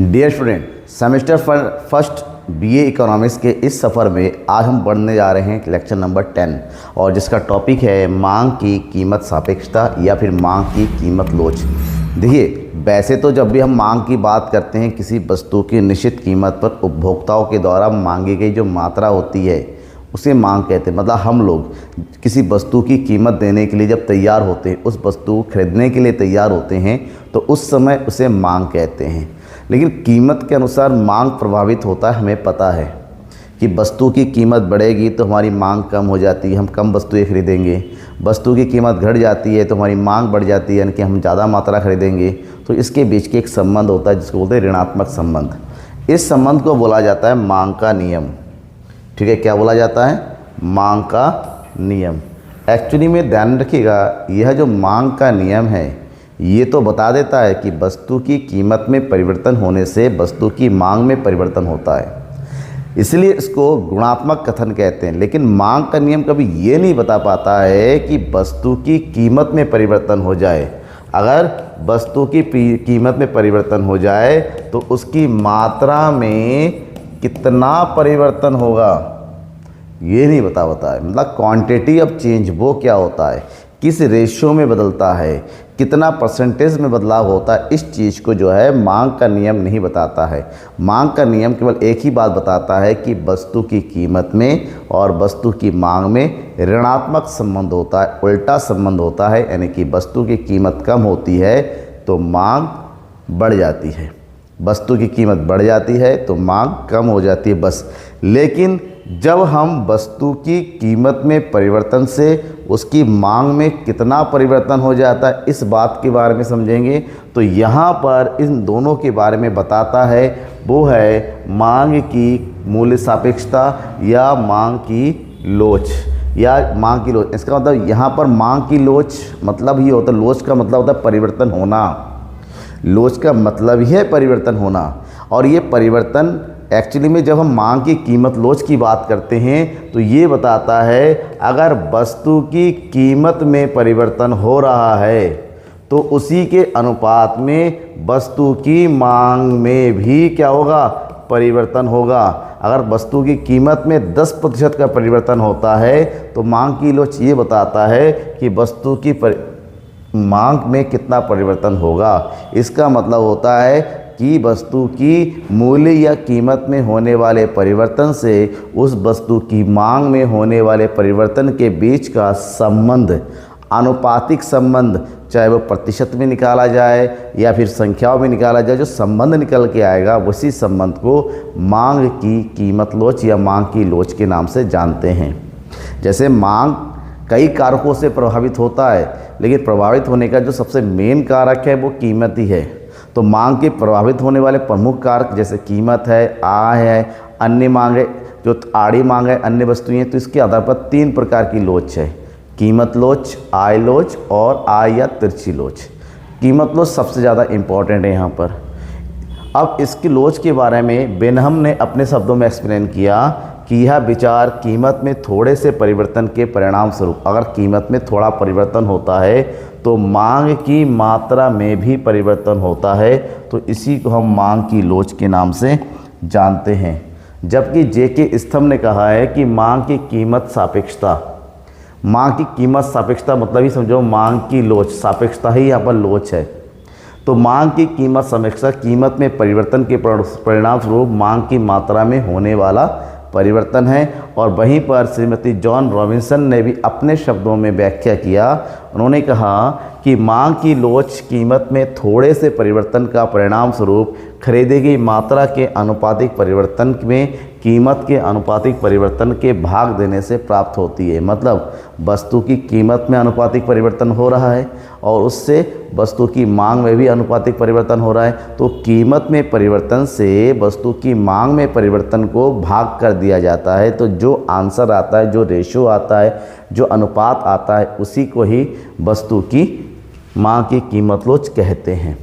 Dear student, semester first BA economics के इस सफ़र में आज हम पढ़ने जा रहे हैं लेक्चर नंबर 10 और जिसका टॉपिक है मांग की कीमत सापेक्षता या फिर मांग की कीमत लोच। देखिए, वैसे तो जब भी हम मांग की बात करते हैं किसी वस्तु की निश्चित कीमत पर उपभोक्ताओं के द्वारा मांगी गई जो मात्रा होती है उसे मांग कहते हैं। मतलब हम लोग किसी वस्तु की कीमत देने के लिए जब तैयार होते हैं, उस वस्तु को खरीदने के लिए तैयार होते हैं, तो उस समय उसे मांग कहते हैं। लेकिन कीमत के अनुसार मांग प्रभावित होता है। हमें पता है कि वस्तु की कीमत बढ़ेगी तो हमारी मांग कम हो जाती है, हम कम वस्तुएं खरीदेंगे। वस्तु की कीमत घट जाती है तो हमारी मांग बढ़ जाती है, यानी कि हम ज़्यादा मात्रा खरीदेंगे। तो इसके बीच के एक संबंध होता है जिसको बोलते हैं ऋणात्मक संबंध। इस संबंध को बोला जाता है मांग का नियम। ठीक है, क्या बोला जाता है? मांग का नियम। एक्चुअली में ध्यान रखिएगा, यह जो मांग का नियम है ये तो बता देता है कि वस्तु की कीमत में परिवर्तन होने से वस्तु की मांग में परिवर्तन होता है, इसलिए इसको गुणात्मक कथन कहते हैं। लेकिन मांग का नियम कभी ये नहीं बता पाता है कि वस्तु की कीमत में परिवर्तन हो जाए। अगर वस्तु की कीमत में परिवर्तन हो जाए तो उसकी मात्रा में कितना परिवर्तन होगा ये नहीं बता है। मतलब क्वांटिटी ऑफ चेंज वो क्या होता है, किस रेशियो में बदलता है, कितना परसेंटेज में बदलाव होता है, इस चीज़ को जो है मांग का नियम नहीं बताता है। मांग का नियम केवल एक ही बात बताता है कि वस्तु की कीमत में और वस्तु की मांग में ऋणात्मक संबंध होता है, उल्टा संबंध होता है। यानी कि वस्तु की कीमत कम होती है तो मांग बढ़ जाती है, वस्तु की कीमत बढ़ जाती है तो मांग कम हो जाती है, बस। लेकिन जब हम वस्तु की कीमत में परिवर्तन से उसकी मांग में कितना परिवर्तन हो जाता है इस बात के बारे में समझेंगे, तो यहाँ पर इन दोनों के बारे में बताता है। वो है मांग की मूल्य सापेक्षता या मांग की लोच या मांग की लोच। इसका मतलब यहाँ पर मांग की लोच मतलब ही होता है, लोच का मतलब होता है परिवर्तन होना। लोच का मतलब ही है परिवर्तन होना। और ये परिवर्तन एक्चुअली में जब हम मांग की कीमत लोच की बात करते हैं तो ये बताता है अगर वस्तु की कीमत में परिवर्तन हो रहा है तो उसी के अनुपात में वस्तु की मांग में भी क्या होगा, परिवर्तन होगा। अगर वस्तु की कीमत में 10% का परिवर्तन होता है तो मांग की लोच ये बताता है कि वस्तु की मांग में कितना परिवर्तन होगा। इसका मतलब होता है कि वस्तु की मूल्य या कीमत में होने वाले परिवर्तन से उस वस्तु की मांग में होने वाले परिवर्तन के बीच का संबंध, आनुपातिक संबंध, चाहे वो प्रतिशत में निकाला जाए या फिर संख्याओं में निकाला जाए, जो संबंध निकल के आएगा उसी संबंध को मांग की कीमत लोच या मांग की लोच के नाम से जानते हैं। जैसे मांग कई कारकों से प्रभावित होता है, लेकिन प्रभावित होने का जो सबसे मेन कारक है वो कीमत ही है। तो मांग के प्रभावित होने वाले प्रमुख कारक जैसे कीमत है, आय है, अन्य मांग है, जो आड़ी मांग है, अन्य वस्तुएं हैं। तो इसके आधार पर 3 प्रकार की लोच है, कीमत लोच, आय लोच और आय या तिरछी लोच। कीमत लोच सबसे ज़्यादा इम्पॉर्टेंट है यहाँ पर। अब इसकी लोच के बारे में बेनहम ने अपने शब्दों में एक्सप्लेन किया कि यह विचार कीमत में थोड़े से परिवर्तन के परिणाम स्वरूप, अगर कीमत में थोड़ा परिवर्तन होता है तो मांग की मात्रा में भी परिवर्तन होता है। तो इसी को हम मांग की लोच के नाम से जानते हैं। जबकि जे.के. स्तंभ ने कहा है कि मांग की कीमत सापेक्षता, मांग की कीमत सापेक्षता मतलब ही समझो मांग की लोच, सापेक्षता ही यहाँ पर लोच है। तो मांग की कीमत सापेक्षता कीमत में परिवर्तन के परिणाम स्वरूप मांग की मात्रा में होने वाला परिवर्तन है। और वहीं पर श्रीमती जॉन रॉबिन्सन ने भी अपने शब्दों में व्याख्या किया। उन्होंने कहा कि मांग की लोच कीमत में थोड़े से परिवर्तन का परिणाम स्वरूप खरीदी गई मात्रा के अनुपातिक परिवर्तन में कीमत के अनुपातिक परिवर्तन के भाग देने से प्राप्त होती है। मतलब वस्तु की कीमत में अनुपातिक परिवर्तन हो रहा है और उससे वस्तु की मांग में भी अनुपातिक परिवर्तन हो रहा है। तो कीमत में परिवर्तन से वस्तु की मांग में परिवर्तन को भाग कर दिया जाता है। तो जो आंसर आता है, जो रेशियो आता है, जो अनुपात आता है, उसी को ही वस्तु की मांग की कीमत लोच कहते हैं।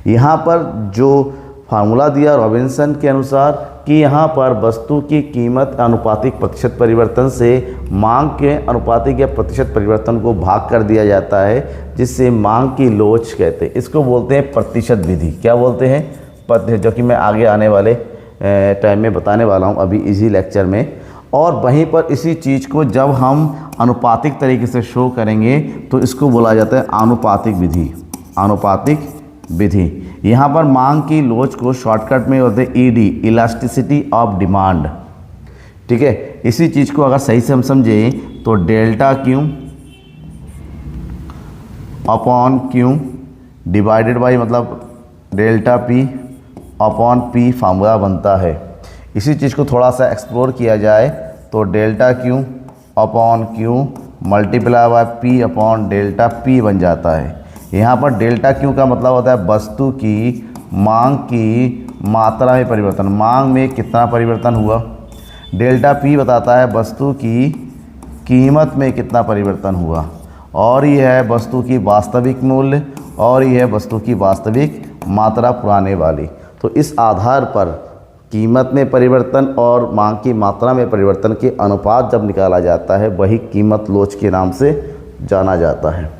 यहाँ पर जो फार्मूला दिया रॉबिन्सन के अनुसार कि यहाँ पर वस्तु की कीमत अनुपातिक प्रतिशत परिवर्तन से मांग के अनुपातिक या प्रतिशत परिवर्तन को भाग कर दिया जाता है, जिससे मांग की लोच कहते हैं। इसको बोलते हैं प्रतिशत विधि। क्या बोलते हैं? पद जो कि मैं आगे आने वाले टाइम में बताने वाला हूँ अभी इसी लेक्चर में। और वहीं पर इसी चीज़ को जब हम आनुपातिक तरीके से शो करेंगे तो इसको बोला जाता है आनुपातिक विधि। आनुपातिक विधि। यहाँ पर मांग की लोच को शॉर्टकट में होते ईडी, इलास्टिसिटी ऑफ डिमांड। ठीक है, इसी चीज़ को अगर सही से हम समझें तो delta Q upon Q divided by मतलब delta P upon P formula बनता है। इसी चीज़ को थोड़ा सा एक्सप्लोर किया जाए तो delta Q upon Q multiply by P upon delta P बन जाता है। यहाँ पर डेल्टा क्यू का मतलब होता है वस्तु की मांग की मात्रा में परिवर्तन, मांग में कितना परिवर्तन हुआ। डेल्टा पी बताता है वस्तु की कीमत में कितना परिवर्तन हुआ, और यह है वस्तु की वास्तविक मूल्य, और यह है वस्तु की वास्तविक मात्रा पुराने वाली। तो इस आधार पर कीमत में परिवर्तन और मांग की मात्रा में परिवर्तन के अनुपात जब निकाला जाता है वही कीमत लोच के नाम से जाना जाता है।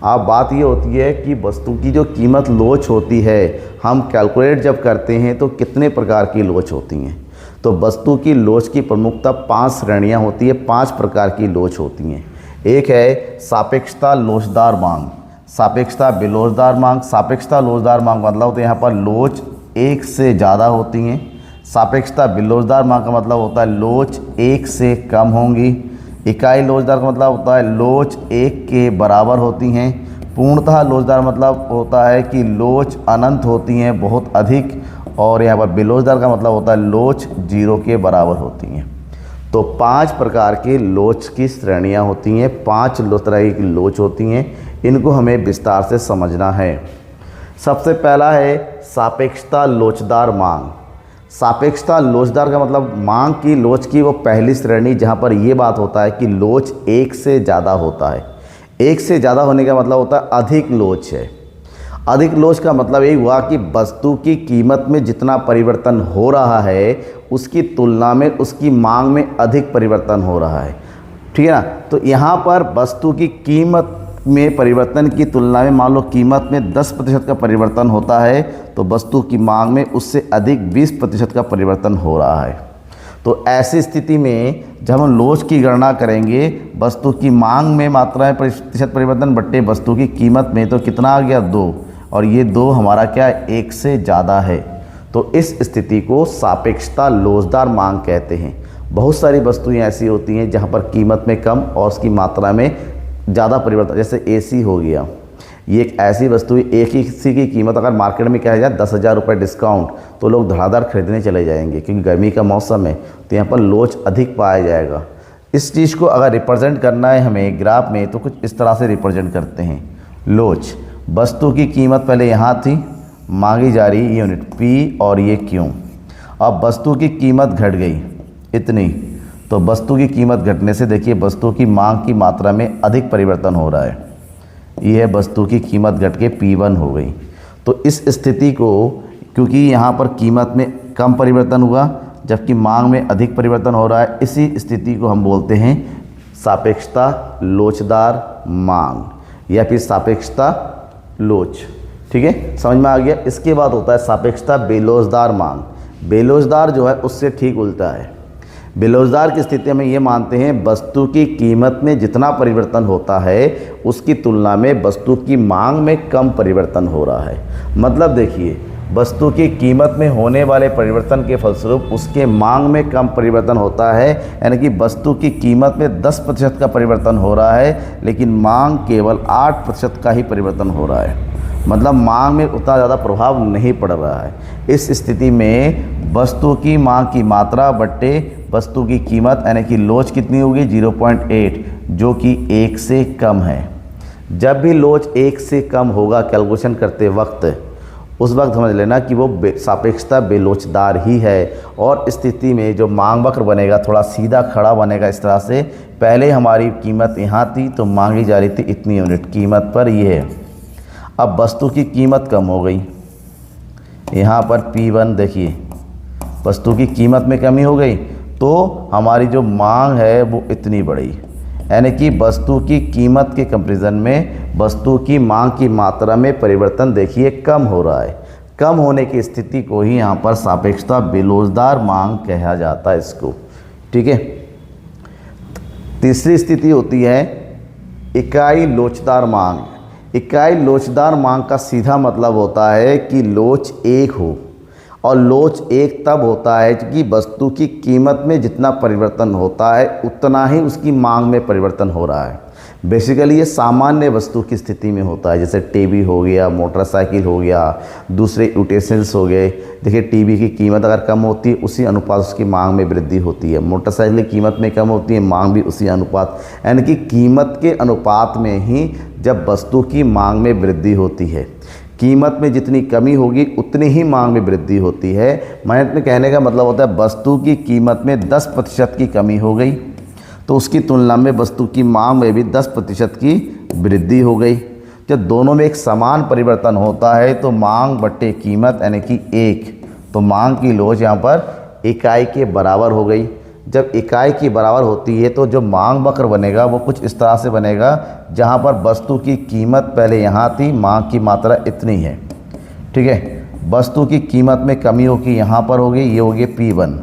अब बात ये होती है कि वस्तु की जो कीमत लोच होती है हम कैलकुलेट जब करते हैं तो कितने प्रकार की लोच होती हैं। तो वस्तु की लोच की प्रमुखता 5 श्रेणियाँ होती है, 5 प्रकार की लोच होती हैं। एक है सापेक्षता लोचदार मांग, सापेक्षता बेलोचदार मांग। सापेक्षता लोचदार मांग मतलब होता है यहाँ पर लोच एक से ज़्यादा होती हैं। सापेक्षता बेलोचदार मांग का मतलब होता है लोच एक से कम होंगी। इकाई लोचदार का मतलब होता है लोच एक के बराबर होती हैं। पूर्णतः लोचदार मतलब होता है कि लोच अनंत होती हैं, बहुत अधिक। और यहाँ पर बेलोचदार का मतलब होता है लोच 0 के बराबर होती हैं। तो 5 प्रकार के लोच की श्रेणियाँ होती हैं, 5 तरह की लोच होती हैं। इनको हमें विस्तार से समझना है। सबसे पहला है सापेक्षता लोचदार मांग। सापेक्षता लोचदार का मतलब मांग की लोच की वो पहली श्रेणी जहाँ पर ये बात होता है कि लोच एक से ज़्यादा होता है। एक से ज़्यादा होने का मतलब होता है अधिक लोच है। अधिक लोच का मतलब ये हुआ कि वस्तु की कीमत में जितना परिवर्तन हो रहा है उसकी तुलना में उसकी मांग में अधिक परिवर्तन हो रहा है। ठीक है ना। तो यहाँ पर वस्तु की कीमत में परिवर्तन की तुलना में मान लो कीमत में 10% का परिवर्तन होता है तो वस्तु की मांग में उससे अधिक 20% का परिवर्तन हो रहा है। तो ऐसी स्थिति में जब हम लोच की गणना करेंगे वस्तु की मांग में मात्रा में प्रतिशत परिवर्तन बट्टे वस्तु की कीमत में, तो कितना आ गया 2, और ये 2 हमारा क्या है, 1 से ज़्यादा है। तो इस स्थिति को सापेक्षता लोचदार मांग कहते हैं। बहुत सारी वस्तुएं ऐसी होती हैं जहाँ पर कीमत में कम और उसकी मात्रा में ज़्यादा परिवर्तन, जैसे एसी हो गया। ये एक ऐसी वस्तु है, एक ही सी की कीमत अगर मार्केट में कहा जाए 10,000 रुपये डिस्काउंट तो लोग धड़ाधड़ खरीदने चले जाएंगे, क्योंकि गर्मी का मौसम है तो यहाँ पर लोच अधिक पाया जाएगा। इस चीज़ को अगर रिप्रेजेंट करना है हमें ग्राफ में तो कुछ इस तरह से रिप्रेजेंट करते हैं। लोच, वस्तु की कीमत पहले यहाँ थी, मांगी जा रही यूनिट पी और ये क्यू। अब वस्तु की कीमत घट गई इतनी, तो वस्तु की कीमत घटने से देखिए वस्तु की मांग की मात्रा में अधिक परिवर्तन हो रहा है। यह वस्तु की कीमत घट के P1 हो गई। तो इस स्थिति को, क्योंकि यहाँ पर कीमत में कम परिवर्तन हुआ जबकि मांग में अधिक परिवर्तन हो रहा है, इसी स्थिति को हम बोलते हैं सापेक्षता लोचदार मांग या फिर सापेक्षता लोच। ठीक है, समझ में आ गया। इसके बाद होता है सापेक्षता बेलोचदार मांग। बेलोचदार जो है उससे ठीक उल्टा है। बेलोचदार की स्थिति में ये मानते हैं वस्तु की कीमत में जितना परिवर्तन होता है उसकी तुलना में वस्तु की मांग में कम परिवर्तन हो रहा है। मतलब देखिए, वस्तु की कीमत में होने वाले परिवर्तन के फलस्वरूप उसके मांग में कम परिवर्तन होता है, यानी कि वस्तु की कीमत में 10% का परिवर्तन हो रहा है लेकिन मांग केवल 8% का ही परिवर्तन हो रहा है। मतलब मांग में उतना ज़्यादा प्रभाव नहीं पड़ रहा है। इस स्थिति में वस्तु की मांग की मात्रा बट्टे वस्तु की कीमत यानी कि लोच कितनी होगी 0.8, जो कि 1 से कम है। जब भी लोच 1 से कम होगा कैलकुलेशन करते वक्त, उस वक्त समझ लेना कि वो सापेक्षता बेलोचदार ही है। और स्थिति में जो मांग वक्र बनेगा थोड़ा सीधा खड़ा बनेगा इस तरह से। पहले हमारी कीमत यहाँ थी तो मांगी जा रही थी इतनी यूनिट कीमत पर, ये है। अब वस्तु की कीमत कम हो गई, यहाँ पर P1 देखिए वस्तु की कीमत में कमी हो गई तो हमारी जो मांग है वो इतनी बढ़ी, यानी कि वस्तु की कीमत के कंपैरिजन में वस्तु की मांग की मात्रा में परिवर्तन देखिए कम हो रहा है। कम होने की स्थिति को ही यहाँ पर सापेक्षता बेलोचदार मांग कहा जाता है इसको। ठीक है। तीसरी स्थिति होती है इकाई लोचदार मांग। इकाई लोचदार मांग का सीधा मतलब होता है कि लोच एक हो, और लोच एक तब होता है कि वस्तु की कीमत में जितना परिवर्तन होता है उतना ही उसकी मांग में परिवर्तन हो रहा है। बेसिकली ये सामान्य वस्तु की स्थिति में होता है, जैसे टीवी हो गया, मोटरसाइकिल हो गया, दूसरे यूटेंसिल्स हो गए। देखिए टीवी की कीमत अगर कम होती है उसी अनुपात उसकी मांग में वृद्धि होती है, मोटरसाइकिल की कीमत में कम होती है, मांग भी उसी अनुपात, यानी कि कीमत के अनुपात में ही जब वस्तु की मांग में वृद्धि होती है। कीमत में जितनी कमी होगी उतनी ही मांग में वृद्धि होती है। मैं अपने कहने का मतलब होता है वस्तु की कीमत में 10% की कमी हो गई तो उसकी तुलना में वस्तु की मांग में भी 10% की वृद्धि हो गई। जब दोनों में एक समान परिवर्तन होता है तो मांग बट्टे कीमत यानी कि 1, तो मांग की लोच यहाँ पर इकाई के बराबर हो गई। जब इकाई की बराबर होती है तो जो मांग वक्र बनेगा वो कुछ इस तरह से बनेगा, जहाँ पर वस्तु की कीमत पहले यहाँ थी, मांग की मात्रा इतनी है। ठीक है। वस्तु की कीमत में कमी होगी यहाँ पर होगी, ये होगी P1,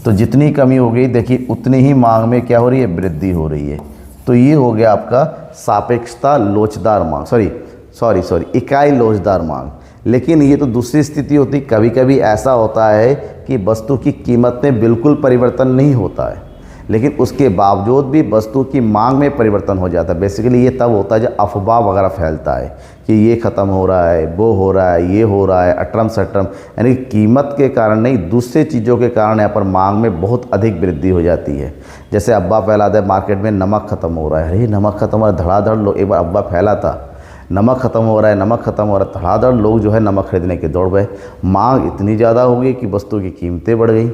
तो जितनी कमी हो गई देखिए उतनी ही मांग में क्या हो रही है, वृद्धि हो रही है। तो ये हो गया आपका सापेक्षता लोचदार मांग, सॉरी इकाई लोचदार मांग। लेकिन ये तो दूसरी स्थिति होती, कभी कभी ऐसा होता है कि वस्तु की कीमत में बिल्कुल परिवर्तन नहीं होता है लेकिन उसके बावजूद भी वस्तु की मांग में परिवर्तन हो जाता है। बेसिकली ये तब होता है जब अफवाह वगैरह फैलता है कि ये ख़त्म हो रहा है, वो हो रहा है, ये हो रहा है, अटरम सटरम, यानी कीमत के कारण नहीं दूसरे चीज़ों के कारण यहाँ पर मांग में बहुत अधिक वृद्धि हो जाती है। जैसे अफवाह फैलाता है मार्केट में नमक ख़त्म हो रहा है, अरे नमक ख़त्म हो रहा है, धड़ाधड़ लोग, एक बार अफवाह फैला था नमक ख़त्म हो रहा है, नमक ख़त्म हो रहा है, धड़ाधड़ लोग जो है नमक खरीदने के दौड़ गए। मांग इतनी ज़्यादा हो गई कि वस्तु की कीमतें बढ़ गई।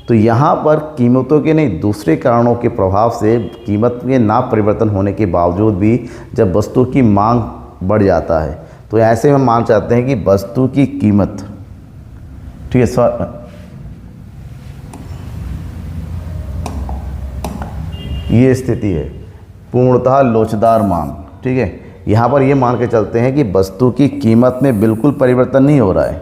तो यहाँ पर कीमतों के नहीं दूसरे कारणों के प्रभाव से कीमत में ना परिवर्तन होने के बावजूद भी जब वस्तु की मांग बढ़ जाता है तो ऐसे में मान चाहते हैं कि वस्तु की कीमत, ठीक है, ये स्थिति है पूर्णतः लोचदार मांग। ठीक है। यहाँ पर ये मान के चलते हैं कि वस्तु की कीमत में बिल्कुल परिवर्तन नहीं हो रहा है,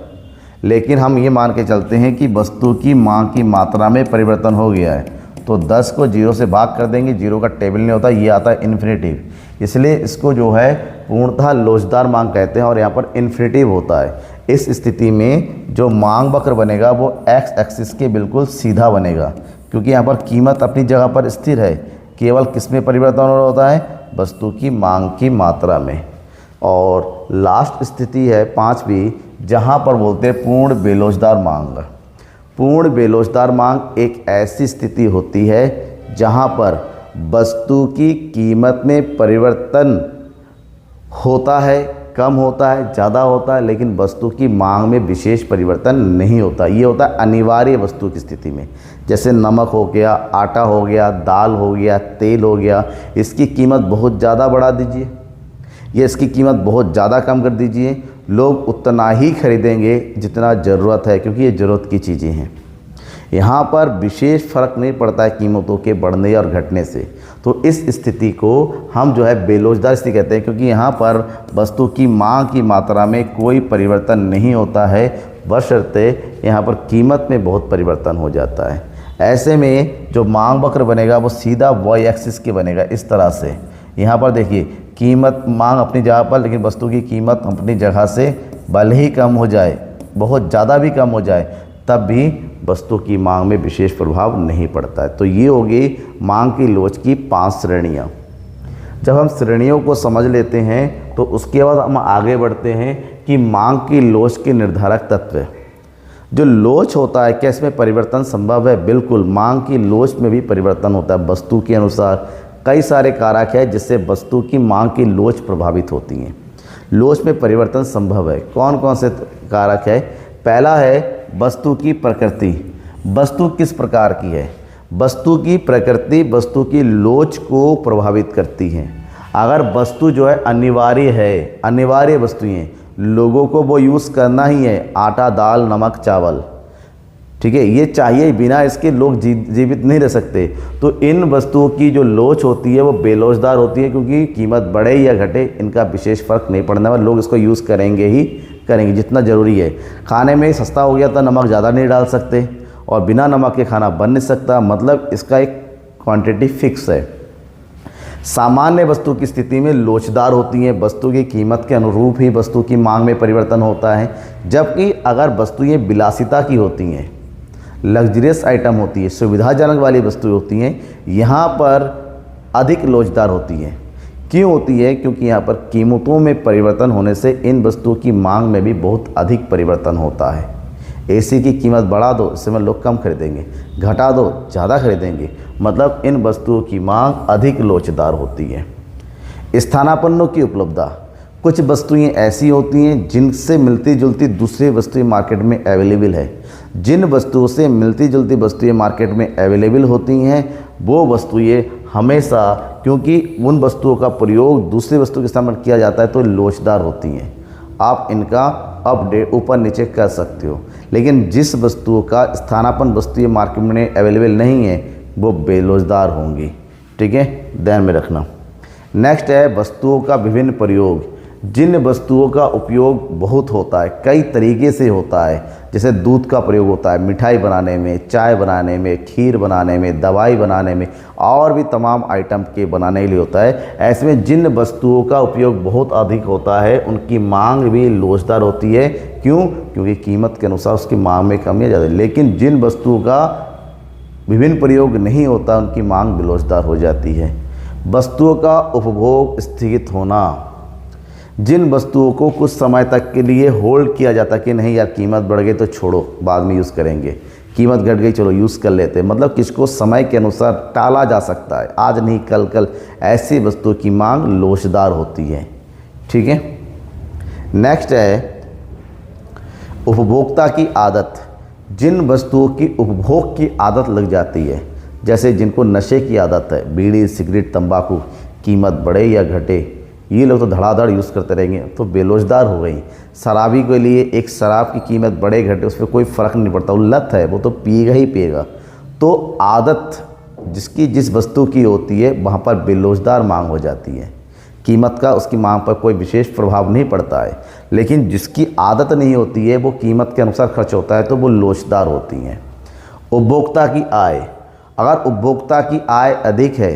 लेकिन हम ये मान के चलते हैं कि वस्तु की मांग की मात्रा में परिवर्तन हो गया है। तो 10 को 0 से भाग कर देंगे, 0 का टेबल नहीं होता, ये आता है इन्फिनिटिव, इसलिए इसको जो है पूर्णतः लोचदार मांग कहते हैं और यहाँ पर इन्फिनिटिव होता है। इस स्थिति में जो मांग वक्र बनेगा वो एक्स एक्सिस के बिल्कुल सीधा बनेगा, क्योंकि यहाँ पर कीमत अपनी जगह पर स्थिर है, केवल किस में परिवर्तन हो रहा होता है, वस्तु की मांग की मात्रा में। और लास्ट स्थिति है 5वीं, जहाँ पर बोलते हैं पूर्ण बेलोचदार मांग। पूर्ण बेलोचदार मांग एक ऐसी स्थिति होती है जहाँ पर वस्तु की कीमत में परिवर्तन होता है, कम होता है, ज़्यादा होता है, लेकिन वस्तु की मांग में विशेष परिवर्तन नहीं होता। ये होता है अनिवार्य वस्तु की स्थिति में, जैसे नमक हो गया, आटा हो गया, दाल हो गया, तेल हो गया, इसकी कीमत बहुत ज़्यादा बढ़ा दीजिए या इसकी कीमत बहुत ज़्यादा कम कर दीजिए, लोग उतना ही खरीदेंगे जितना ज़रूरत है, क्योंकि ये ज़रूरत की चीज़ें हैं। यहाँ पर विशेष फ़र्क नहीं पड़ता है कीमतों के बढ़ने और घटने से। तो इस स्थिति को हम जो है बेलोचदार स्थिति कहते हैं, क्योंकि यहाँ पर वस्तु की मांग की मात्रा में कोई परिवर्तन नहीं होता है, बशर्ते यहाँ पर कीमत में बहुत परिवर्तन हो जाता है। ऐसे में जो मांग वक्र बनेगा वो सीधा वाई एक्सिस के बनेगा इस तरह से। यहाँ पर देखिए कीमत, मांग अपनी जगह पर, लेकिन वस्तु की कीमत अपनी जगह से भले ही कम हो जाए, बहुत ज़्यादा भी कम हो जाए, तब भी वस्तु की मांग में विशेष प्रभाव नहीं पड़ता है। तो ये होगी मांग की लोच की 5 श्रेणियाँ। जब हम श्रेणियों को समझ लेते हैं तो उसके बाद हम आगे बढ़ते हैं कि मांग की लोच के निर्धारक तत्व। जो लोच होता है क्या इसमें परिवर्तन संभव है? बिल्कुल, मांग की लोच में भी परिवर्तन होता है। वस्तु के अनुसार कई सारे कारक हैं जिससे वस्तु की मांग की लोच प्रभावित होती हैं। लोच में परिवर्तन संभव है। कौन कौन से कारक है? पहला है वस्तु की प्रकृति। वस्तु किस प्रकार की है? वस्तु की प्रकृति वस्तु की लोच को प्रभावित करती है। अगर वस्तु जो है अनिवार्य है, अनिवार्य वस्तुएं, लोगों को वो यूज़ करना ही है, आटा, दाल, नमक, चावल, ठीक है, ये चाहिए, बिना इसके लोग जीवित नहीं रह सकते, तो इन वस्तुओं की जो लोच होती है वो बेलोचदार होती है, क्योंकि कीमत बढ़े या घटे इनका विशेष फ़र्क नहीं पड़ने वाला, लोग इसको यूज़ करेंगे ही करेंगे जितना ज़रूरी है। खाने में सस्ता हो गया तो नमक ज़्यादा नहीं डाल सकते और बिना नमक के खाना बन नहीं सकता, मतलब इसका एक क्वांटिटी फिक्स है। सामान्य वस्तु की स्थिति में लोचदार होती हैं, वस्तु की कीमत के अनुरूप ही वस्तु की मांग में परिवर्तन होता है। जबकि अगर वस्तुएं विलासिता की होती हैं, लग्जरियस आइटम होती है, सुविधाजनक वाली वस्तुएं होती हैं, यहाँ पर अधिक लोचदार होती हैं। क्यों होती है? क्योंकि यहाँ पर कीमतों में परिवर्तन होने से इन वस्तुओं की मांग में भी बहुत अधिक परिवर्तन होता है। एसी की कीमत बढ़ा दो, इस समय लोग कम खरीदेंगे, घटा दो ज़्यादा खरीदेंगे, मतलब इन वस्तुओं की मांग अधिक लोचदार होती है। स्थानापन्नों की उपलब्धता, कुछ वस्तुएं ऐसी होती हैं जिनसे मिलती जुलती दूसरी वस्तुएं मार्केट में अवेलेबल है। जिन वस्तुओं से मिलती जुलती वस्तुएं मार्केट में अवेलेबल होती हैं वो वस्तुएं हमेशा, क्योंकि उन वस्तुओं का प्रयोग दूसरी वस्तु के सामने किया जाता है, तो लोचदार होती हैं। आप इनका अपडेट ऊपर नीचे कर सकते हो, लेकिन जिस वस्तुओं का स्थानापन्न वस्तुएं मार्केट में अवेलेबल नहीं है वो बेलोचदार होंगी। ठीक है, ध्यान में रखना। नेक्स्ट है वस्तुओं का विभिन्न प्रयोग। जिन वस्तुओं का उपयोग बहुत होता है, कई तरीके से होता है, जैसे दूध का प्रयोग होता है मिठाई बनाने में, चाय बनाने में, खीर बनाने में, दवाई बनाने में और भी तमाम आइटम के बनाने के लिए होता है। ऐसे में जिन वस्तुओं का उपयोग बहुत अधिक होता है उनकी मांग भी लोचदार होती है। क्यों? क्योंकि कीमत के अनुसार उसकी मांग में कमी आ जाती है। लेकिन जिन वस्तुओं का विभिन्न प्रयोग नहीं होता उनकी मांग बेलोचदार हो जाती है। वस्तुओं का उपभोग स्थगित होना, जिन वस्तुओं को कुछ समय तक के लिए होल्ड किया जाता कि नहीं यार कीमत बढ़ गई तो छोड़ो बाद में यूज़ करेंगे, कीमत घट गई चलो यूज़ कर लेते, मतलब किसको समय के अनुसार टाला जा सकता है, आज नहीं कल, ऐसी वस्तुओं की मांग लोचदार होती है। ठीक है, नेक्स्ट है उपभोक्ता की आदत। जिन वस्तुओं की उपभोग की आदत लग जाती है, जैसे जिनको नशे की आदत है, बीड़ी सिगरेट तंबाकू, कीमत बढ़े या घटे ये लोग तो धड़ाधड़ यूज़ करते रहेंगे तो बेलोचदार हो गई। शराबी के लिए एक शराब की कीमत बढ़े घटे उस पर कोई फ़र्क नहीं पड़ता, वो लत है, वो तो पिएगा ही पिएगा। तो आदत जिसकी जिस वस्तु की होती है वहाँ पर बेलोचदार मांग हो जाती है, कीमत का उसकी मांग पर कोई विशेष प्रभाव नहीं पड़ता है। लेकिन जिसकी आदत नहीं होती है वो कीमत के अनुसार खर्च होता है तो वो लोचदार होती हैं। उपभोक्ता की आय, अगर उपभोक्ता की आय अधिक है,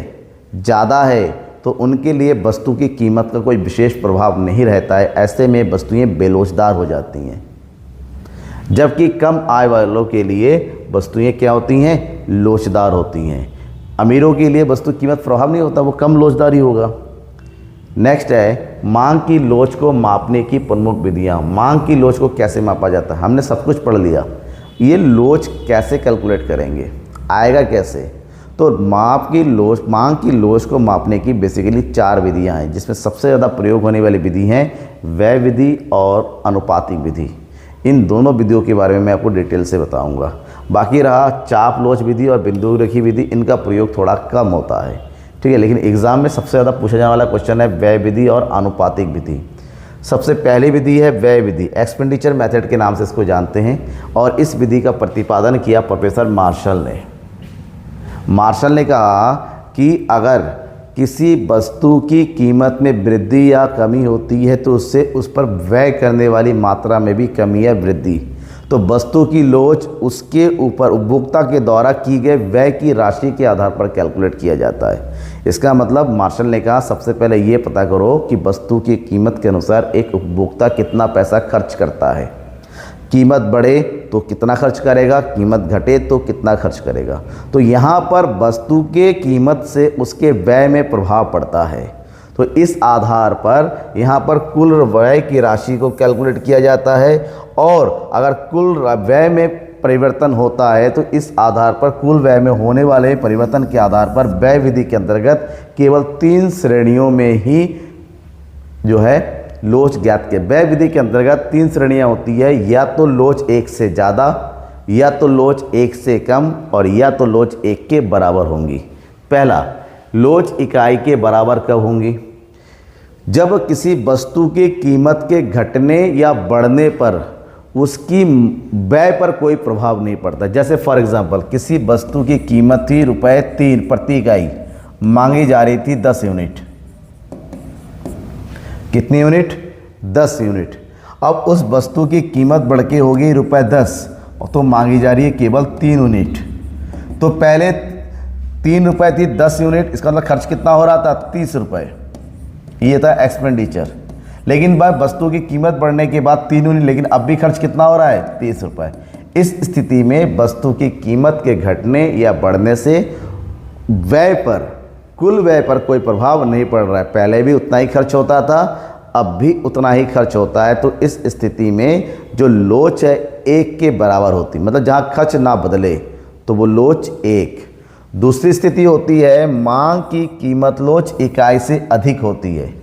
ज़्यादा है, तो उनके लिए वस्तु की कीमत का कोई विशेष प्रभाव नहीं रहता है। ऐसे में वस्तुएं बेलोचदार हो जाती हैं। जबकि कम आय वालों के लिए वस्तुएं क्या होती हैं? लोचदार होती हैं। अमीरों के लिए वस्तु कीमत प्रभाव नहीं होता, वो कम लोचदार ही होगा। नेक्स्ट है मांग की लोच को मापने की प्रमुख विधियाँ। मांग की लोच को कैसे मापा जाता है? हमने सब कुछ पढ़ लिया, ये लोच कैसे कैलकुलेट करेंगे, आएगा कैसे? तो मांग की लोच को मापने की बेसिकली 4 विधियां हैं, जिसमें सबसे ज़्यादा प्रयोग होने वाली विधि हैं व्यय विधि और अनुपातिक विधि। इन दोनों विधियों के बारे में मैं आपको डिटेल से बताऊंगा। बाकी रहा चाप लोच विधि और बिंदु रेखी विधि, इनका प्रयोग थोड़ा कम होता है। ठीक है, लेकिन एग्जाम में सबसे ज़्यादा पूछा जाने वाला क्वेश्चन है व्यय विधि और अनुपातिक विधि। सबसे पहली विधि है व्यय विधि, एक्सपेंडिचर मेथड के नाम से इसको जानते हैं, और इस विधि का प्रतिपादन किया प्रोफेसर मार्शल ने। मार्शल ने कहा कि अगर किसी वस्तु की कीमत में वृद्धि या कमी होती है तो उससे उस पर व्यय करने वाली मात्रा में भी कमी या वृद्धि, तो वस्तु की लोच उसके ऊपर उपभोक्ता के द्वारा की गए व्यय की राशि के आधार पर कैलकुलेट किया जाता है। इसका मतलब मार्शल ने कहा सबसे पहले ये पता करो कि वस्तु की कीमत के अनुसार एक उपभोक्ता कितना पैसा खर्च करता है। कीमत बढ़े तो कितना खर्च करेगा, कीमत घटे तो कितना खर्च करेगा। तो यहाँ पर वस्तु के कीमत से उसके व्यय में प्रभाव पड़ता है। तो इस आधार पर यहाँ पर कुल व्यय की राशि को कैलकुलेट किया जाता है, और अगर कुल व्यय में परिवर्तन होता है तो इस आधार पर कुल व्यय में होने वाले परिवर्तन के आधार पर व्यय विधि के अंतर्गत केवल 3 श्रेणियों में ही जो है लोच ज्ञात के। व्यय विधि के अंतर्गत 3 श्रेणियां होती है, या तो लोच 1 से ज़्यादा, या तो लोच 1 से कम, और या तो लोच 1 के बराबर होंगी। पहला, लोच इकाई के बराबर कब होंगी? जब किसी वस्तु की कीमत के घटने या बढ़ने पर उसकी व्यय पर कोई प्रभाव नहीं पड़ता। जैसे फॉर एग्जांपल किसी वस्तु की कीमत थी ₹3 प्रति इकाई, मांगी जा रही थी 10 यूनिट। कितनी यूनिट? 10 यूनिट। अब उस वस्तु की कीमत बढ़ के हो गई ₹10 और तो मांगी जा रही है केवल 3 यूनिट। तो पहले 3 रुपये थी 10 यूनिट, इसका मतलब खर्च कितना हो रहा था? 30 रुपये। ये था एक्सपेंडिचर। लेकिन भाई वस्तु की कीमत बढ़ने के बाद 3 यूनिट, लेकिन अब भी खर्च कितना हो रहा है? 30 रुपये। इस स्थिति में वस्तु की कीमत के घटने या बढ़ने से व्यय पर, कुल व्यय पर कोई प्रभाव नहीं पड़ रहा है। पहले भी उतना ही खर्च होता था, अब भी उतना ही खर्च होता है। तो इस स्थिति में जो लोच है 1 के बराबर होती, मतलब जहाँ खर्च ना बदले तो वो लोच 1। दूसरी स्थिति होती है मांग की कीमत लोच इकाई से अधिक होती है।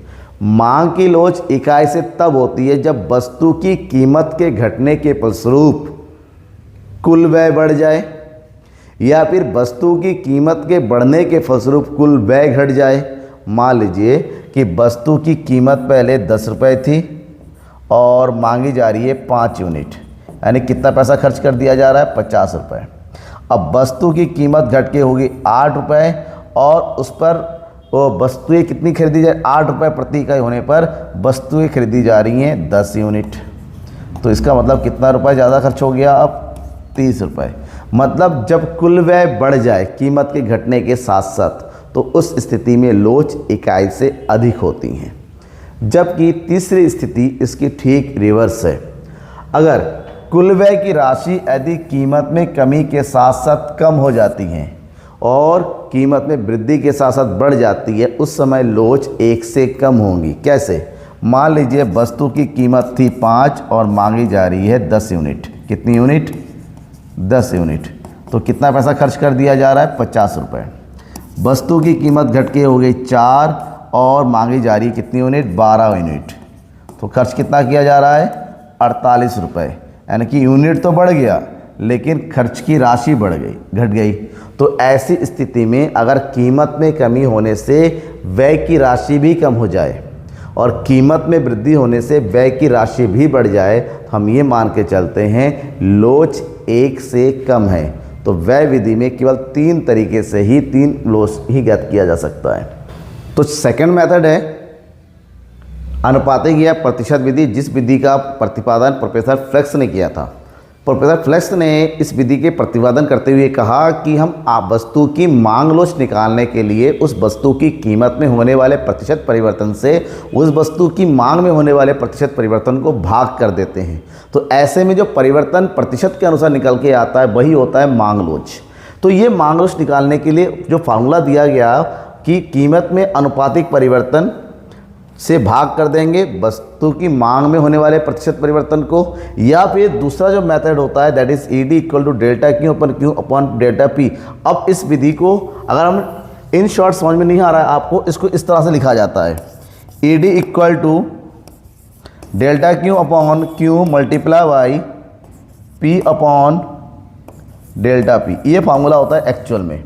मांग की लोच इकाई से तब होती है जब वस्तु की कीमत के घटने के फलस्वरूप कुल व्यय बढ़ जाए या फिर वस्तु की कीमत के बढ़ने के फलस्वरूप कुल व्यय घट जाए। मान लीजिए कि वस्तु की कीमत पहले 10 रुपये थी और मांगी जा रही है 5 यूनिट, यानी कितना पैसा खर्च कर दिया जा रहा है? 50 रुपये। अब वस्तु की कीमत घट के होगी 8 रुपये और उस पर वो वस्तुएं कितनी खरीदी जाए? 8 रुपये प्रति इकाई होने पर वस्तुएं खरीदी जा रही हैं 10 यूनिट। तो इसका मतलब कितना रुपये ज़्यादा खर्च हो गया? अब 30 रुपये। मतलब जब कुल व्यय बढ़ जाए कीमत के घटने के साथ साथ, तो उस स्थिति में लोच इकाई से अधिक होती हैं। जबकि तीसरी स्थिति इसकी ठीक रिवर्स है। अगर कुल व्यय की राशि यदि कीमत में कमी के साथ साथ कम हो जाती है और कीमत में वृद्धि के साथ साथ बढ़ जाती है, उस समय लोच 1 से कम होंगी। कैसे? मान लीजिए वस्तु की कीमत थी 5 और मांगी जा रही है 10 यूनिट। कितनी यूनिट? 10 यूनिट। तो कितना पैसा खर्च कर दिया जा रहा है? 50 रुपये। वस्तु की कीमत घट के हो गई 4 और मांगी जा रही है कितनी यूनिट? 12 यूनिट। तो खर्च कितना किया जा रहा है? 48 रुपये। यानी कि यूनिट तो बढ़ गया लेकिन खर्च की राशि बढ़ गई, घट गई। तो ऐसी स्थिति में अगर कीमत में कमी होने से व्यय की राशि भी कम हो जाए और कीमत में वृद्धि होने से व्यय की राशि भी बढ़ जाए, तो हम ये मान के चलते हैं लोच 1 से कम है। तो व्यय विधि में केवल 3 तरीके से ही 3 लोच ही ज्ञात किया जा सकता है। तो सेकंड मेथड है अनुपातिक या प्रतिशत विधि, जिस विधि का प्रतिपादन प्रोफेसर फ्लेक्स ने किया था। प्रोफेसर फ्लेक्स ने इस विधि के प्रतिपादन करते हुए कहा कि हम वस्तु की मांग लोच निकालने के लिए उस वस्तु की कीमत में होने वाले प्रतिशत परिवर्तन से उस वस्तु की मांग में होने वाले प्रतिशत परिवर्तन को भाग कर देते हैं। तो ऐसे में जो परिवर्तन प्रतिशत के अनुसार निकल के आता है वही होता है मांग लोच। तो ये मांग लोच निकालने के लिए जो फार्मूला दिया गया कि कीमत में अनुपातिक परिवर्तन से भाग कर देंगे वस्तु की मांग में होने वाले प्रतिशत परिवर्तन को, या फिर दूसरा जो मेथड होता है that is ED equal to delta Q upon Q upon delta P। अब इस विधि को अगर हम इन शॉर्ट समझ में नहीं आ रहा है आपको, इसको इस तरह से लिखा जाता है ED equal to delta Q upon Q multiply by P upon delta P। ये फार्मूला होता है एक्चुअल में,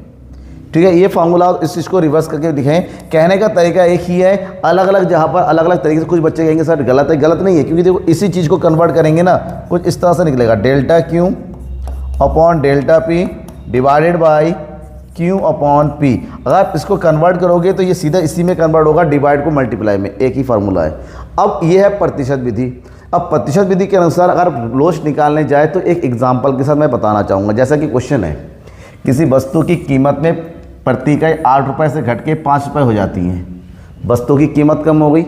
ठीक है। ये फार्मूला इस चीज़ को रिवर्स करके दिखाएं। कहने का तरीका एक ही है, अलग अलग जहाँ पर अलग अलग तरीके से। कुछ बच्चे कहेंगे सर गलत है, गलत नहीं है, क्योंकि देखो इसी चीज़ को कन्वर्ट करेंगे ना, कुछ इस तरह से निकलेगा delta Q upon delta P divided by Q upon P। अगर इसको कन्वर्ट करोगे तो ये सीधा इसी में कन्वर्ट होगा, डिवाइड को मल्टीप्लाई में, एक ही फार्मूला है। अब ये है प्रतिशत विधि। अब प्रतिशत विधि के अनुसार अगर लोच निकालने जाए तो एक एग्जाम्पल के साथ मैं बताना चाहूँगा। जैसा कि क्वेश्चन है, किसी वस्तु की कीमत में प्रति इकाई 8 रुपये से घट के 5 रुपये हो जाती हैं। वस्तु की कीमत कम हो गई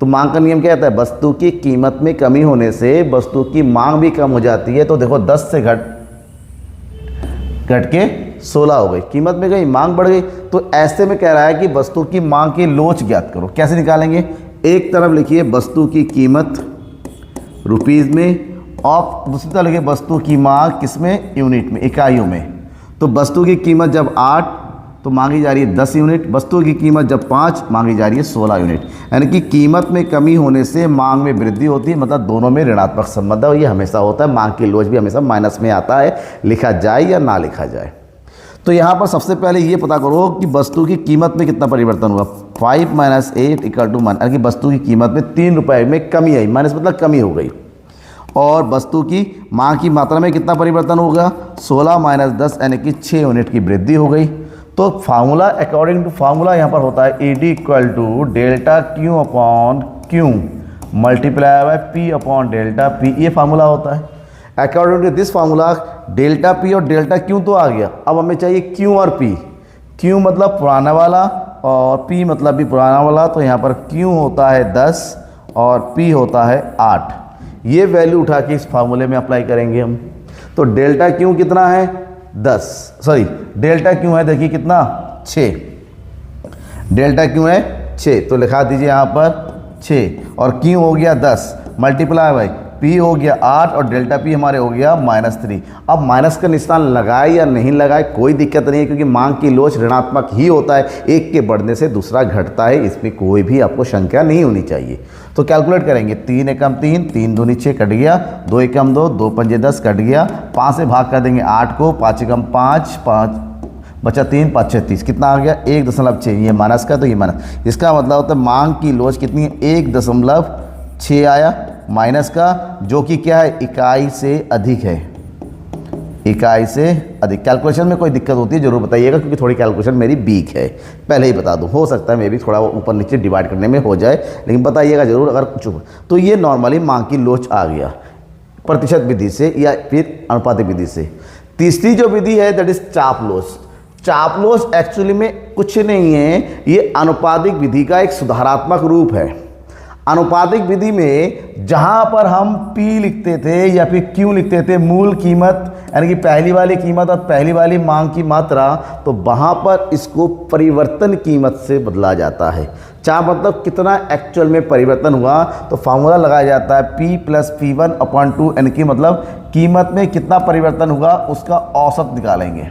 तो मांग का नियम क्या कहता है? वस्तु की कीमत में कमी होने से वस्तु की मांग भी कम हो जाती है। तो देखो 10 से घट के 16 हो गई, कीमत में गई, मांग बढ़ गई। तो ऐसे में कह रहा है कि वस्तु की मांग की लोच ज्ञात करो। कैसे निकालेंगे? एक तरफ लिखिए वस्तु की कीमत रुपीज़ में और दूसरी तरफ लिखिए वस्तु की मांग किसमें? यूनिट में, इकाइयों में। तो वस्तु की कीमत जब 8 तो मांगी जा रही है 10 यूनिट, वस्तु की कीमत जब 5 मांगी जा रही है 16 यूनिट। यानी कि कीमत में कमी होने से मांग में वृद्धि होती है, मतलब दोनों में ऋणात्मक संबंध है और ये हमेशा होता है। मांग की लोच भी हमेशा माइनस में आता है, लिखा जाए या ना लिखा जाए। तो यहाँ पर सबसे पहले ये पता करो कि वस्तु की कीमत में कितना परिवर्तन हुआ। 5 माइनस 8 इक्वल टू 1, यानी कि वस्तु की कीमत में 3 रुपये में कमी आई, माइनस मतलब कमी हो गई। और वस्तु की मांग की मात्रा में कितना परिवर्तन होगा? 16 माइनस 10 यानी कि 6 यूनिट की वृद्धि हो गई। तो फार्मूला अकॉर्डिंग टू फार्मूला यहाँ पर होता है ED equal to delta Q upon Q multiply by P upon delta P, ये फार्मूला होता है। According to this formula delta P और डेल्टा क्यू तो आ गया, अब हमें चाहिए क्यू और पी। क्यू मतलब पुराना वाला और पी मतलब भी पुराना वाला, तो यहाँ पर क्यू होता है 10 और पी होता है 8। ये वैल्यू उठा के इस फार्मूले में अप्लाई करेंगे हम। तो डेल्टा क्यू कितना है 10, सॉरी डेल्टा क्यू है देखिए कितना 6, डेल्टा क्यू है 6, तो लिखा दीजिए यहाँ पर 6 और क्यू हो गया 10 मल्टीप्लाई बाई पी हो गया 8 और डेल्टा पी हमारे हो गया -3। अब माइनस का निशान लगाए या नहीं लगाए कोई दिक्कत नहीं है, क्योंकि मांग की लोच ऋणात्मक ही होता है, एक के बढ़ने से दूसरा घटता है, इसमें कोई भी आपको शंका नहीं होनी चाहिए। तो कैलकुलेट करेंगे, 3 एकम 3, 3 दूनी 6 कट गया, 2 एकम 2, 2 पंजे 10 कट गया, 5 से भाग कर देंगे 8 को, 5 एकम 5, 5 बचा 3, 5 6 30, कितना आ गया 1.6। ये माइनस का तो ये माइनस, इसका मतलब होता है मांग की लोच कितनी है 1.6 आया माइनस का, जो कि क्या है इकाई से अधिक है, इकाई से अधिक। कैलकुलेशन में कोई दिक्कत होती है जरूर बताइएगा, क्योंकि थोड़ी कैलकुलेशन मेरी वीक है, पहले ही बता दूं, हो सकता है मे भी थोड़ा ऊपर नीचे डिवाइड करने में हो जाए, लेकिन बताइएगा जरूर अगर कुछ। तो ये नॉर्मली मांग की लोच आ गया प्रतिशत विधि से या फिर अनुपातिक विधि से। तीसरी जो विधि है दैट इज चाप लोच। चाप लोच एक्चुअली में कुछ नहीं है, ये अनुपातिक विधि का एक सुधारात्मक रूप है। अनुपातिक विधि में जहां पर हम P लिखते थे या फिर Q लिखते थे, मूल कीमत यानी कि पहली वाली कीमत और पहली वाली मांग की मात्रा, तो वहां पर इसको परिवर्तन कीमत से बदला जाता है। चाप मतलब कितना एक्चुअल में परिवर्तन हुआ, तो फार्मूला लगाया जाता है P + P1/2, यानी कि मतलब कीमत में कितना परिवर्तन हुआ उसका औसत निकालेंगे।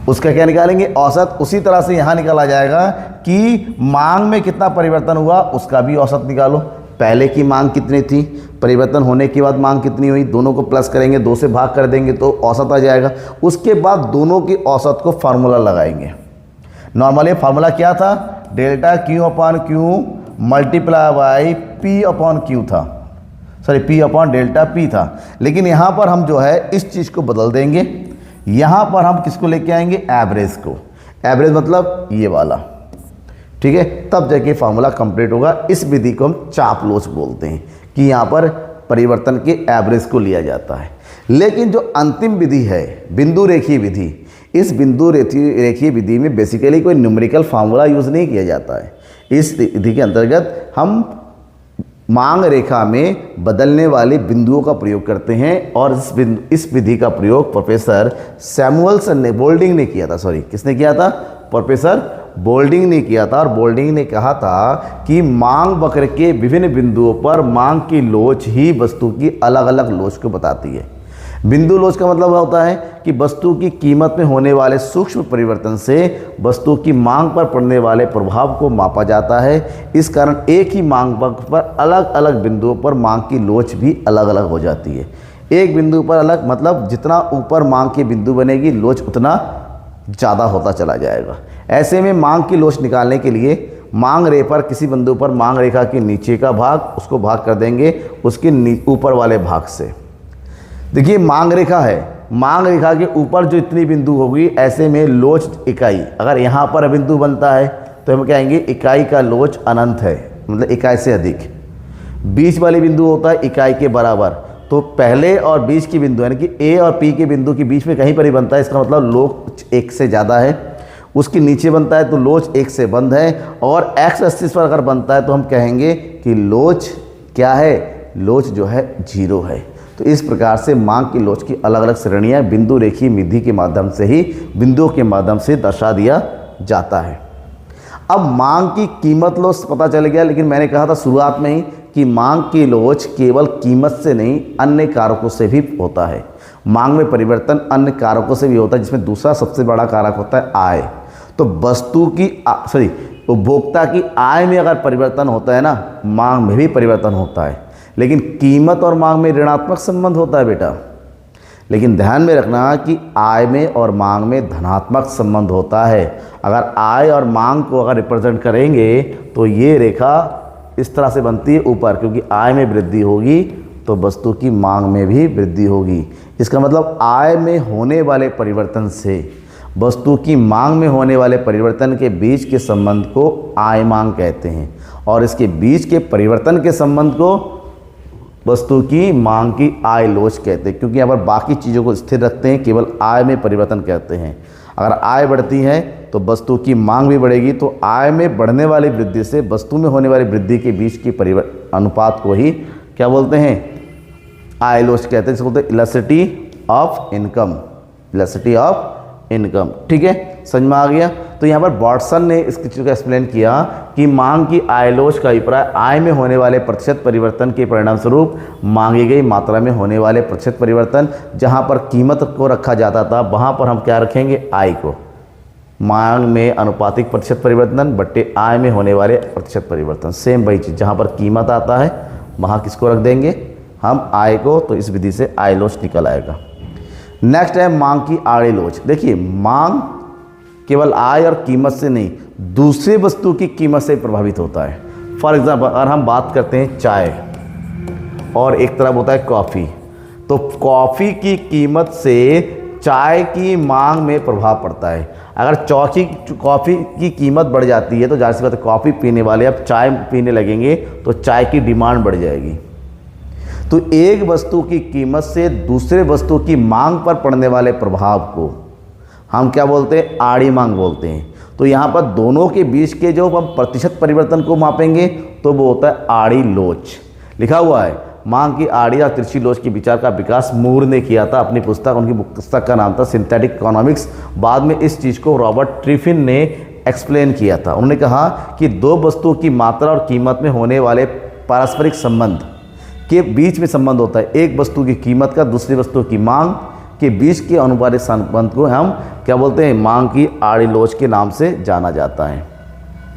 उसका क्या निकालेंगे औसत। उसी तरह से यहाँ निकाला जाएगा कि मांग में कितना परिवर्तन हुआ उसका भी औसत निकालो। पहले की मांग कितनी थी, परिवर्तन होने के बाद मांग कितनी हुई, दोनों को प्लस करेंगे, 2 से भाग कर देंगे तो औसत आ जाएगा। उसके बाद दोनों की औसत को फार्मूला लगाएंगे। नॉर्मली फार्मूला क्या था, delta Q upon Q multiply by P upon Q था, sorry P upon delta P था। लेकिन यहाँ पर हम जो है इस चीज़ को बदल देंगे, यहाँ पर हम किसको लेके आएंगे एवरेज को। एवरेज मतलब ये वाला, ठीक है, तब जाके फार्मूला कंप्लीट होगा। इस विधि को हम चाप लोच बोलते हैं कि यहाँ पर परिवर्तन के एवरेज को लिया जाता है। लेकिन जो अंतिम विधि है बिंदु रेखीय विधि, इस बिंदु रेखीय विधि में बेसिकली कोई न्यूमेरिकल फार्मूला यूज़ नहीं किया जाता है। इस विधि के अंतर्गत हम मांग रेखा में बदलने वाले बिंदुओं का प्रयोग करते हैं, और इस विधि का प्रयोग प्रोफेसर सैमुअल्सन ने, बोल्डिंग ने किया था, सॉरी किसने किया था, प्रोफेसर बोल्डिंग ने किया था। और बोल्डिंग ने कहा था कि मांग वक्र के विभिन्न बिंदुओं पर मांग की लोच ही वस्तु की अलग अलग लोच को बताती है। बिंदु लोच का मतलब होता है कि वस्तु की कीमत में होने वाले सूक्ष्म परिवर्तन से वस्तु की मांग पर पड़ने वाले प्रभाव को मापा जाता है। इस कारण एक ही मांग वक्र पर अलग अलग बिंदुओं पर मांग की लोच भी अलग अलग हो जाती है। एक बिंदु पर अलग मतलब जितना ऊपर मांग की बिंदु बनेगी लोच उतना ज़्यादा होता चला जाएगा। ऐसे में मांग की लोच निकालने के लिए मांग रेखा पर किसी बिंदु पर मांग रेखा के नीचे का भाग उसको भाग कर देंगे उसके ऊपर वाले भाग से। देखिए मांग रेखा है, मांग रेखा के ऊपर जो इतनी बिंदु होगी, ऐसे में लोच इकाई अगर यहाँ पर बिंदु बनता है तो हम कहेंगे इकाई का लोच अनंत है, मतलब इकाई से अधिक। बीच वाली बिंदु होता है इकाई के बराबर, तो पहले और बीच की बिंदु यानी कि ए और पी के बिंदु के बीच में कहीं पर ही बनता है, इसका मतलब लोच 1 से ज़्यादा है। उसके नीचे बनता है तो लोच 1 से बंद है, और एक्स एक्सिस पर अगर बनता है तो हम कहेंगे कि लोच क्या है, लोच जो है 0 है। तो इस प्रकार से मांग की लोच की अलग अलग श्रेणियां बिंदु रेखीय विधि के माध्यम से ही बिंदुओं के माध्यम से दर्शा दिया जाता है। अब मांग की कीमत लोच पता चल गया, लेकिन मैंने कहा था शुरुआत में ही कि मांग की लोच केवल कीमत से नहीं अन्य कारकों से भी होता है। मांग में परिवर्तन अन्य कारकों से भी होता है, जिसमें दूसरा सबसे बड़ा कारक होता है आय। तो वस्तु की उपभोक्ता की आय में अगर परिवर्तन होता है ना, मांग में भी परिवर्तन होता है। लेकिन कीमत और मांग में ऋणात्मक संबंध होता है बेटा, लेकिन ध्यान में रखना कि आय में और मांग में धनात्मक संबंध होता है। अगर आय और मांग को अगर रिप्रेजेंट करेंगे तो ये रेखा इस तरह से बनती है ऊपर, क्योंकि आय में वृद्धि होगी तो वस्तु की मांग में भी वृद्धि होगी। इसका मतलब आय में होने वाले परिवर्तन से वस्तु की मांग में होने वाले परिवर्तन के बीच के संबंध को आय मांग कहते हैं और इसके बीच के परिवर्तन के संबंध को वस्तु की मांग की आय लोच कहते हैं, क्योंकि यहाँ पर बाकी चीज़ों को स्थिर रखते हैं, केवल आय में परिवर्तन कहते हैं। अगर आय बढ़ती है तो वस्तु की मांग भी बढ़ेगी, तो आय में बढ़ने वाली वृद्धि से वस्तु में होने वाली वृद्धि के बीच की अनुपात को ही क्या बोलते हैं, आय लोच कहते हैं। जिसको बोलते हैं elasticity of income, elasticity of income. ठीक है, समझ में आ गया। तो यहाँ पर वाटसन ने इस चीज़ को एक्सप्लेन किया कि मांग की आय लोच का अभिप्राय आय में होने वाले प्रतिशत परिवर्तन के परिणाम स्वरूप मांगी गई मात्रा में होने वाले प्रतिशत परिवर्तन। जहाँ पर कीमत को रखा जाता था वहाँ पर हम क्या रखेंगे, आय को। मांग में अनुपातिक प्रतिशत परिवर्तन बट्टे आय में होने वाले प्रतिशत परिवर्तन, सेम वही चीज़। जहाँ पर कीमत आता है वहाँ किसको रख देंगे, हम आय को। तो इस विधि से आय लोच निकल आएगा। नेक्स्ट है मांग की आड़ी लोच। देखिए, मांग केवल आय और कीमत से नहीं, दूसरे वस्तु की कीमत से प्रभावित होता है। फॉर एग्जाम्पल, अगर हम बात करते हैं चाय और एक तरफ होता है कॉफ़ी, तो कॉफ़ी की कीमत से चाय की मांग में प्रभाव पड़ता है। अगर कॉफ़ी की कीमत बढ़ जाती है तो जाहिर सी बात है कॉफ़ी पीने वाले अब चाय पीने लगेंगे, तो चाय की डिमांड बढ़ जाएगी। तो एक वस्तु की कीमत से दूसरे वस्तु की मांग पर पड़ने वाले प्रभाव को हम क्या बोलते हैं, आड़ी मांग बोलते हैं। तो यहाँ पर दोनों के बीच के जो हम प्रतिशत परिवर्तन को मापेंगे तो वो होता है आड़ी लोच। लिखा हुआ है मांग की आड़ी या तिरछी लोच के विचार का विकास मूर ने किया था अपनी पुस्तक, उनकी पुस्तक का नाम था सिंथेटिक इकोनॉमिक्स। बाद में इस चीज़ को रॉबर्ट ट्रिफिन ने एक्सप्लेन किया था। उन्होंने कहा कि दो वस्तुओं की मात्रा और कीमत में होने वाले पारस्परिक संबंध के बीच में संबंध होता है। एक वस्तु की कीमत का दूसरी वस्तु की मांग के बीच के अनुपातिक संबंध को हम क्या बोलते हैं, मांग की आड़ी लोच के नाम से जाना जाता है।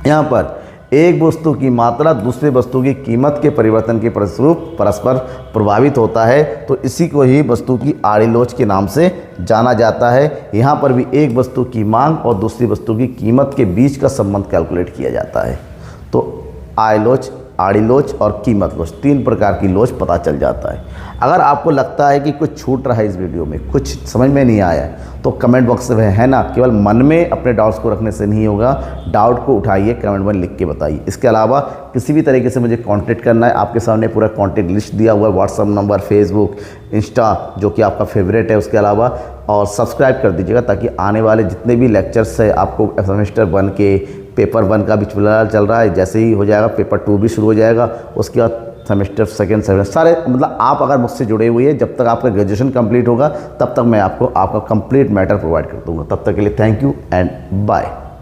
यहाँ पर एक वस्तु की मात्रा दूसरी वस्तु की कीमत के परिवर्तन के फलस्वरूप परस्पर प्रभावित होता है, तो इसी को ही वस्तु की आड़ी लोच के नाम से जाना जाता है। यहाँ पर भी एक वस्तु की मांग और दूसरी वस्तु की कीमत के बीच का संबंध कैलकुलेट किया जाता है। तो आय लोच, आड़ी लोच और कीमत लोच, तीन प्रकार की लोच पता चल जाता है। अगर आपको लगता है कि कुछ छूट रहा है इस वीडियो में, कुछ समझ में नहीं आया है, तो कमेंट बॉक्स में है ना, केवल मन में अपने डाउट्स को रखने से नहीं होगा, डाउट को उठाइए, कमेंट में लिख के बताइए। इसके अलावा किसी भी तरीके से मुझे कांटेक्ट करना है, आपके सामने पूरा कॉन्टैक्ट लिस्ट दिया हुआ है, व्हाट्सअप नंबर, फेसबुक, इंस्टा जो कि आपका फेवरेट है, उसके अलावा और सब्सक्राइब कर दीजिएगा ताकि आने वाले जितने भी लेक्चर्स है आपको सेमेस्टर 1 के पेपर 1 का भी चल रहा है, जैसे ही हो जाएगा पेपर 2 भी शुरू हो जाएगा, उसके बाद सेमेस्टर 2 सेमेस्टर सारे, मतलब आप अगर मुझसे जुड़े हुए हैं, जब तक आपका ग्रेजुएशन कंप्लीट होगा तब तक मैं आपको आपका कंप्लीट मैटर प्रोवाइड कर दूंगा। तब तक के लिए थैंक यू एंड बाय।